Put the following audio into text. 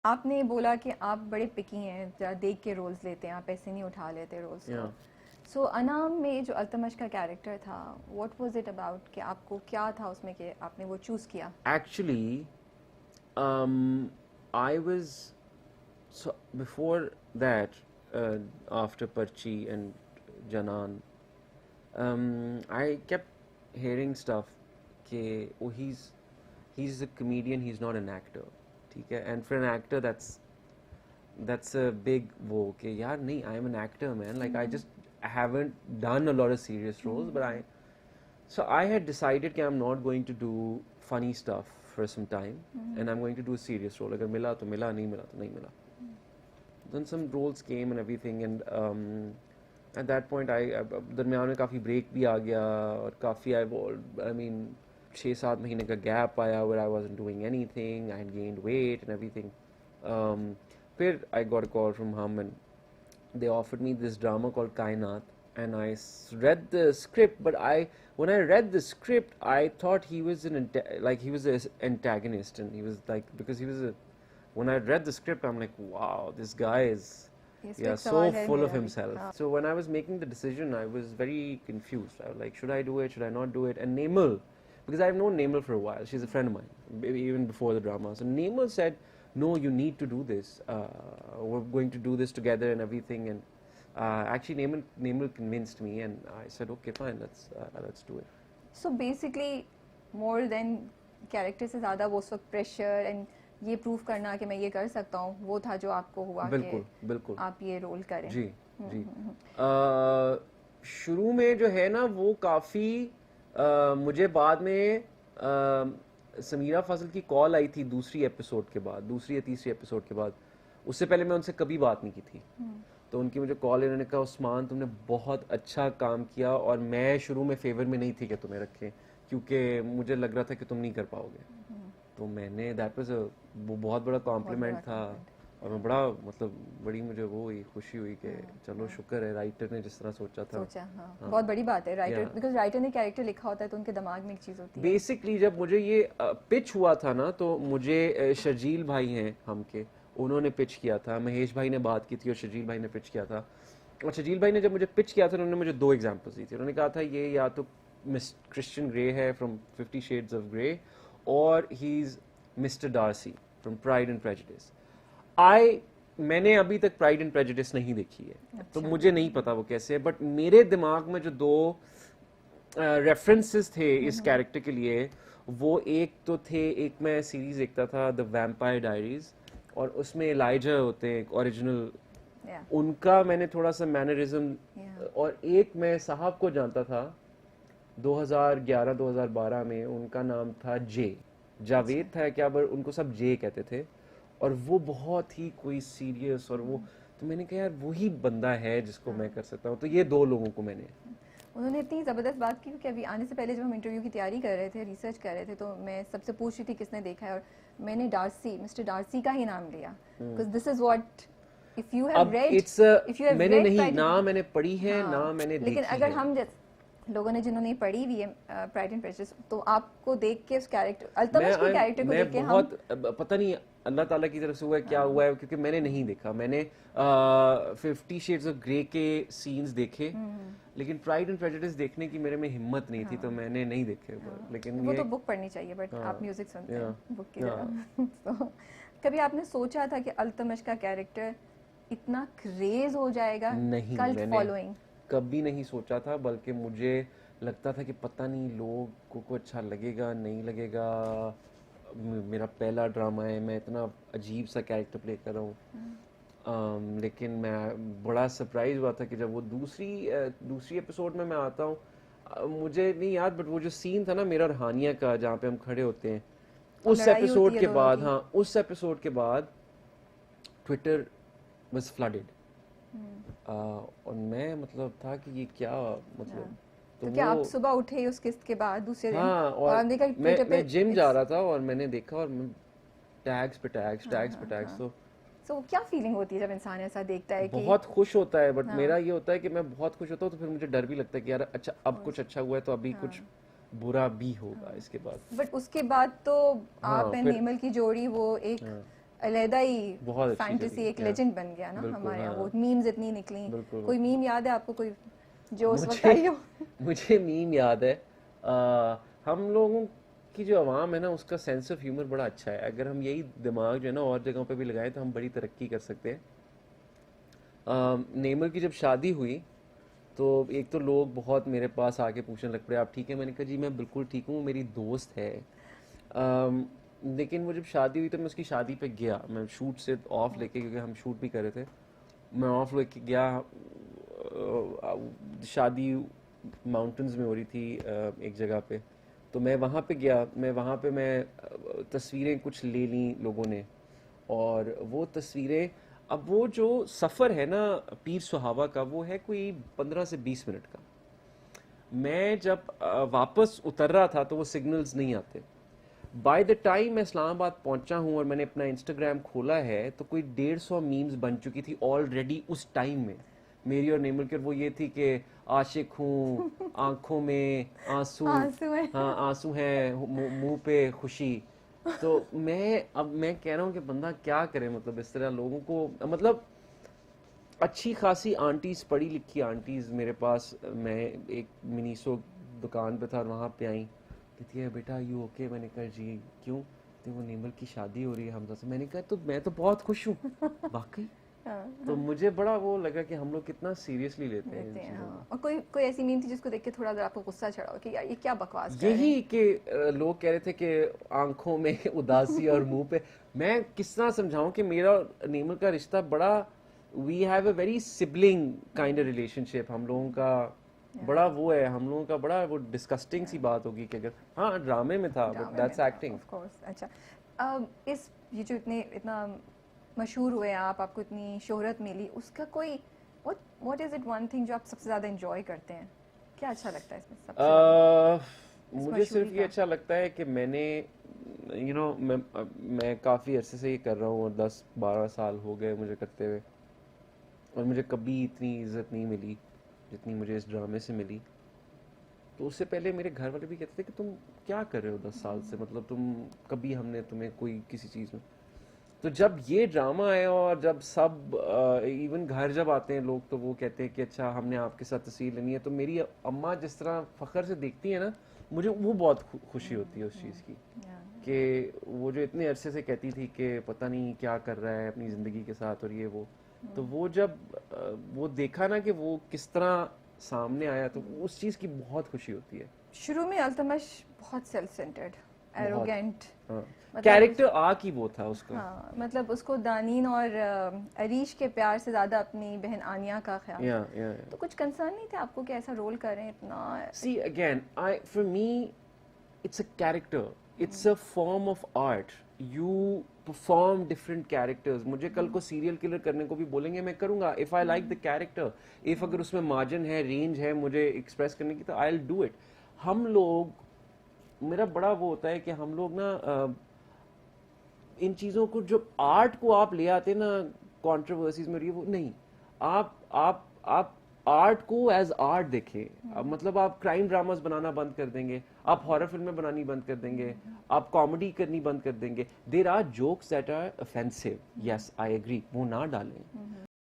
آپ نے بولا کہ آپ بڑے پکی ہیں, دیکھ کے رولز لیتے ہیں, آپ ایسے نہیں اٹھا لیتے رولز کو. سو انام میں جو التمش کا کیریکٹر تھا, واٹ واز اٹ اباؤٹ, کہ آپ کو کیا تھا اس میں کہ آپ نے وہ چوز کیا؟ Actually, I was so before that, after Parchi and Janan, I kept hearing stuff کہ oh, he's a comedian, he's not an actor. ٹھیک ہے, and for an actor that's a big وہ کہ یار نہیں, I am an actor man, like I just haven't done a lot of serious roles, but so I had decided کہ I'm not going to do funny stuff for some time, and I'm going to do a serious role. اگر ملا تو ملا, نہیں ملا تو نہیں ملا. Then some roles came and everything, and at that point درمیان میں کافی بریک بھی آ گیا, اور کافی I mean 6-7 مہینے کا گیپ آیا where I wasn't doing anything, I had gained weight and everything. پھر I got a call from Hum and they offered me this drama called Kainat, and I read the script, but when I read the script I thought he was he was an antagonist, and he was like, because he was when I read the script I'm like, wow, this guy is so full of himself. So when I was making the decision I was very confused. I was like, should I do it, should I not do it? And Nemal, because I've known Nemal for a while, she's a friend of mine, even before the drama. So Nemal said, no, you need to do this, we're going to do this together and everything. And actually Nemal convinced me, and I said, okay fine, let's do it. So basically more than character سے زیادہ وہ اس وقت pressure and یہ prove کرنا کہ میں یہ کر سکتا ہوں, وہ تھا جو آپ کو ہوا کہ بالکل آپ یہ رول کریں. جی جی. شروع میں جو ہے نا وہ کافی مجھے بعد میں سمیرہ فضل کی کال آئی تھی دوسری ایپیسوڈ کے بعد, دوسری یا تیسری ایپیسوڈ کے بعد. اس سے پہلے میں ان سے کبھی بات نہیں کی تھی, تو ان کی مجھے کال, انہوں نے کہا عثمان تم نے بہت اچھا کام کیا, اور میں شروع میں فیور میں نہیں تھی کہ تمہیں رکھیں, کیونکہ مجھے لگ رہا تھا کہ تم نہیں کر پاؤ گے. تو میں نے دیٹ واز وہ بہت بڑا کمپلیمنٹ تھا, اور میں بڑا بڑی مجھے وہ ہوئی, خوشی ہوئی کہ چلو شکر ہے رائٹر نے جس طرح سوچا تھا. بہت بڑی بات ہے رائٹر, بیکاز رائٹر نے کیریکٹر لکھا ہوتا ہے تو ان کے دماغ میں ایک چیز ہوتی ہے. بیسکلی جب مجھے یہ پچ ہوا تھا نا, تو مجھے شرجیل بھائی ہیں ہم کے, انہوں نے پچ کیا تھا, مہیش بھائی نے بات کی تھی اور شرجیل بھائی نے پچ کیا تھا. اور شرجیل بھائی نے جب مجھے پچ کیا تھا انہوں نے مجھے 2 ایگزامپلس دی تھی. انہوں نے کہا تھا یہ یا تو مس کرسچن گرے ہے فرام 50 Shades of Grey, اور he is Mr Darcy from Pride and Prejudice. میں نے ابھی تک پرائڈ اینڈ پریجوڈس نہیں دیکھی ہے, تو مجھے نہیں پتا وہ کیسے ہے, بٹ میرے دماغ میں جو 2 ریفرنسز تھے اس کیریکٹر کے لیے, وہ ایک تو تھے, ایک میں سیریز دیکھتا تھا دا ویمپائر ڈائریز, اور اس میں الائجا ہوتے ہیں ایک اوریجنل, ان کا میں نے تھوڑا سا مینرزم, اور ایک میں صاحب کو جانتا تھا 2011-2012 میں, ان کا نام تھا جاوید تھا کیا, بر ان کو سب جے کہتے تھے, اور وہ بہت ہی کوئی سیریس, اور وہ, تو میں نے کہا یار وہی بندہ ہے جس کو میں کر سکتا ہوں. تو یہ 2 لوگوں کو میں نے, انہوں نے اتنی زبردست بات کی کہ ابھی آنے سے پہلے جب ہم انٹرویو کی تیاری کر رہے تھے, ریسرچ کر رہے تھے, تو میں سب سے پوچھ رہی تھی کس نے دیکھا ہے, اور میں نے مسٹر ڈارسی کا ہی نام لیا, because this is what if you have read, میں نے نہیں, نہ میں نے پڑھی ہے نہ میں نے دیکھی ہے. لیکن اگر ہم لوگوں نے جنہوں نے پڑھی ہوئی ہے پرائڈ اینڈ پریجوڈس, تو آپ کو دیکھ کے اس کیریکٹر التمش کے کیریکٹر کو دیکھ کے بہت پتہ نہیں اللہ تعالیٰ کی طرف سے ہوا ہے کیا ہوا ہے, کیونکہ میں نے نہیں دیکھا. میں نے 50 Shades of Grey کے سینز دیکھے, لیکن پرائڈ اینڈ پریجوڈس دیکھنے کی میرے میں ہمت نہیں تھی, تو میں نے نہیں دیکھے. لیکن وہ تو بک پڑھنی چاہیے, بٹ آپ میوزک سنتے ہیں بک کی طرح. کبھی آپ نے سوچا تھا کہ التمش کا کیریکٹر اتنا کریز ہو جائے گا, کلٹ فالوئنگ؟ کبھی نہیں سوچا تھا, بلکہ مجھے لگتا تھا کہ پتہ نہیں لوگوں کو اچھا لگے گا نہیں لگے گا, میرا پہلا ڈرامہ ہے, میں اتنا عجیب سا کیریکٹر پلے کر رہا ہوں. لیکن میں بڑا سرپرائز ہوا تھا کہ جب وہ دوسری ایپیسوڈ میں آتا ہوں, مجھے نہیں یاد, بٹ وہ جو سین تھا نا میرا اور ہانیہ کا جہاں پہ ہم کھڑے ہوتے ہیں, اس ایپیسوڈ کے بعد, اس ایپیسوڈ کے بعد ٹویٹر واز فلڈڈ, اور میں تھا کہ یہ کیا تو کیا آپ صبح اٹھے اس قسط کے بعد دوسرے دن, اور ہم نے کہا میں جم جا رہا تھا اور میں نے دیکھا, اور ٹیگز پہ ٹیگز, تو کیا فیلنگ ہوتی ہے جب انسان ایسا دیکھتا ہے؟ بہت خوش ہوتا ہے, بٹ میرا یہ ہوتا ہے کہ میں بہت خوش ہوتا ہوں, تو پھر مجھے ڈر بھی لگتا ہے کہ یار اچھا اب کچھ اچھا ہوا ہے تو ابھی کچھ برا بھی ہوگا اس کے بعد. بٹ اس کے بعد تو آپ اینڈ نیمل کی جوڑی وہ ایک علیحدہ ہی بہت اچھی فینٹیسی چلی، ایک yeah. لیجنڈ بن گیا نا بالکل، ہمارے یہاں. ہاں. وہ میمز اتنی نکلیں. بالکل. کوئی میم یاد ہے آپ کو کوئی جو اس وقت مجھے آئی ہو؟ مجھے میم یاد ہے. ہم لوگوں کی جو عوام ہے نا اس کا سینس آف ہیومر بڑا اچھا ہے. اگر ہم یہی دماغ جو ہے نا اور جگہوں پہ بھی لگائیں تو ہم بڑی ترقی کر سکتے ہیں. نیمر کی جب شادی ہوئی تو ایک تو لوگ بہت میرے پاس آ کے پوچھنے لگ پڑے آپ ٹھیک ہے. میں نے کہا جی میں بالکل ٹھیک ہوں, میری دوست ہے. لیکن وہ جب شادی ہوئی تو میں اس کی شادی پہ گیا, میں شوٹ سے آف لے کے, کیونکہ ہم شوٹ بھی کر رہے تھے, میں آف لے کے گیا. شادی ماؤنٹنز میں ہو رہی تھی ایک جگہ پہ, تو میں وہاں پہ گیا. میں وہاں پہ میں تصویریں کچھ لے لیں لوگوں نے, اور وہ تصویریں, اب وہ جو سفر ہے نا پیر صحابہ کا وہ ہے کوئی 15 سے 20 منٹ کا. میں جب واپس اتر رہا تھا تو وہ سگنلز نہیں آتے. بائی دا ٹائم میں اسلام آباد پہنچا ہوں اور میں نے اپنا انسٹاگرام کھولا ہے تو کوئی 150 میمز بن چکی تھی آلریڈی اس ٹائم میں, میری اور نیمر کی. وہ یہ تھی کہ عاشق ہوں, آنکھوں میں آنسو, ہاں آنسو ہیں, منہ پہ خوشی. تو اب میں کہہ رہا ہوں کہ بندہ کیا کرے, مطلب اس طرح لوگوں کو, مطلب اچھی خاصی آنٹیز, پڑھی لکھی آنٹیز میرے پاس. میں ایک منیسو دکان پہ تھا اور وہاں پہ آئیں, کہتی ہے بیٹا یو اوکے. میں نے کہا جی کیوں؟ تو وہ نیمر کی شادی ہو رہی ہے حمزہ سے. میں نے کہا تو میں تو بہت خوش ہوں واقعی. تو مجھے بڑا وہ لگا کہ ہم لوگ کتنا سیریسلی لیتے ہیں ان چیزوں کو. اور کوئی ایسی میم تھی جس کو دیکھ کے تھوڑا ذرا آپ کو غصہ چڑھا ہو کہ یار یہ کیا بکواس کر رہے ہیں؟ یہی کہ لوگ کہہ رہے تھے کہ آنکھوں میں اداسی اور منہ پہ. میں کس طرح سمجھاؤں کہ میرا نیمر کا رشتہ بڑا, we have a very sibling kind of relationship. ہم لوگوں کا بڑا وہ ہے, ہم لوگوں کا بڑا وہ ڈسکسٹنگ سی بات ہوگی کہ اگر ہاں ڈرامے میں تھا, but that's acting. Of course. اچھا, یہ جو اتنا مشہور ہوئے آپ کو اتنی شہرت ملی, اس کا کوئی what is it one thing جو آپ سب سے زیادہ انجوائے کرتے ہیں؟ کیا اچھا لگتا ہے اس میں سب سے زیادہ؟ مجھے صرف یہ اچھا لگتا ہے کہ میں نے میں کافی عرصے سے یہ کر رہا ہوں, اور 10-12 سال ہو گئے مجھے کرتے ہوئے, اور مجھے کبھی اتنی عزت نہیں ملی جتنی مجھے اس ڈرامے سے ملی. تو اس سے پہلے میرے گھر والے بھی کہتے تھے کہ تم کیا کر رہے ہو 10 سال سے, مطلب تم کبھی ہم نے تمہیں کوئی کسی چیز میں. تو جب یہ ڈرامہ آیا اور جب سب ایون گھر جب آتے ہیں لوگ تو وہ کہتے ہیں کہ اچھا ہم نے آپ کے ساتھ تصویر لینی ہے, تو میری اماں جس طرح فخر سے دیکھتی ہیں نا, مجھے وہ بہت خوشی ہوتی ہے اس چیز کی, کہ وہ جو اتنے عرصے سے کہتی تھی کہ پتہ نہیں کیا کر رہا ہے اپنی زندگی کے ساتھ اور یہ وہ, تو وہ جب وہ دیکھا نا کہ وہ کس طرح سامنے آیا تو اس چیز کی بہت خوشی ہوتی ہے. شروع میں التمش بہت self centred, arrogant, character arc ہی وہ تھا اس کا. ہاں, مطلب اس کو دانین اور عریش کے پیار سے زیادہ اپنی بہن آنیا کا خیال. تو کچھ کنسرن نہیں تھے آپ کو کہ ایسا رول کریں اتنا؟ See again, for me it's a character, it's a form of art. You perform different characters. مجھے کل کو سیریل کلر کرنے کو بھی بولیں گے, میں کروں گا if I like the character. If اگر اس میں مارجن ہے, رینج ہے مجھے ایکسپریس کرنے کی, تو آئی ول ڈو اٹ. ہم لوگ, میرا بڑا وہ ہوتا ہے کہ ہم لوگ نا ان چیزوں کو, جو آرٹ کو آپ لے آتے نا کانٹروورسیز میں, وہ نہیں, آپ آرٹ کو ایز آرٹ دیکھیں. مطلب آپ کرائم ڈراماز بنانا بند کر دیں گے, آپ ہارر فلمیں بنانی بند کر دیں گے, آپ کامیڈی کرنی بند کر دیں گے. There are jokes that are offensive, yes I agree, وہ نہ ڈالیں.